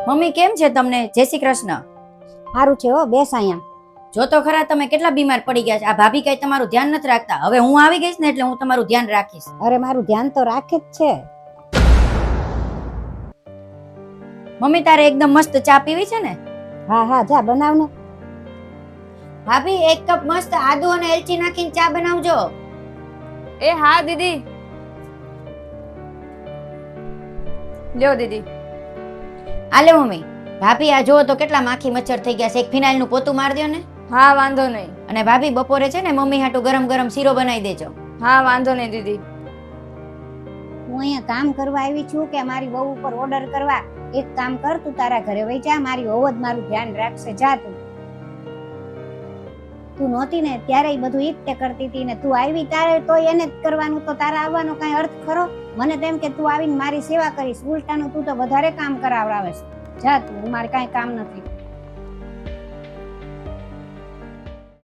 Mummy કેમ છે તમને? જય શ્રી કૃષ્ણ. સારું છે હો, બેસ અહીંયા. જો તો ખરા તમે કેટલા બીમાર પડી ગયા છે. આ ભાભી કઈ તમારું ધ્યાન નથી રાખતા. હવે હું આવી ગઈશ ને એટલે હું તમારું ધ્યાન રાખીશ. અરે મારું ધ્યાન તો રાખે જ છે. મમ્મી તારે એકદમ મસ્ત ચા પીવી છે ને? હા હા, જા બનાવ ને. ભાભી એક કપ મસ્ત આદુ અને એલચી નાખીને ચા બનાવજો. એ હા દીદી. લ્યો દીદી. આલે મમ્મી. ભાભી આ જો તો કેટલા માખી મચ્છર થઈ ગયા છે. એક ફિનાઇલ નું પોતું માર દો ને. હા વાંધો નહીં. અને ભાભી બપોરે છે ને મમ્મી હાટુ ગરમ ગરમ શીરો બનાવી દેજો. હા વાંધો નહીં દીદી. હું અહીંયા કામ કરવા આવી છું કે મારી વહુ ઉપર ઓર્ડર કરવા? એક કામ કર, તું તારા ઘરે વઈ જા. મારી વહુ જ મારું ધ્યાન રાખશે. જા તું નહોતી ને ત્યારે બધું ઈ જ તે કરતી હતી ને તું આવી તારે તો એને જ કરવાનું. તો તારા આવવાનો કઈ અર્થ ખરો? મને તેમ કે તું આવીને મારી સેવા કરીશ. ઉલટાનું તું તો વધારે કામ કરાવડાવે છે. જા તું, મારે કઈ કામ નથી.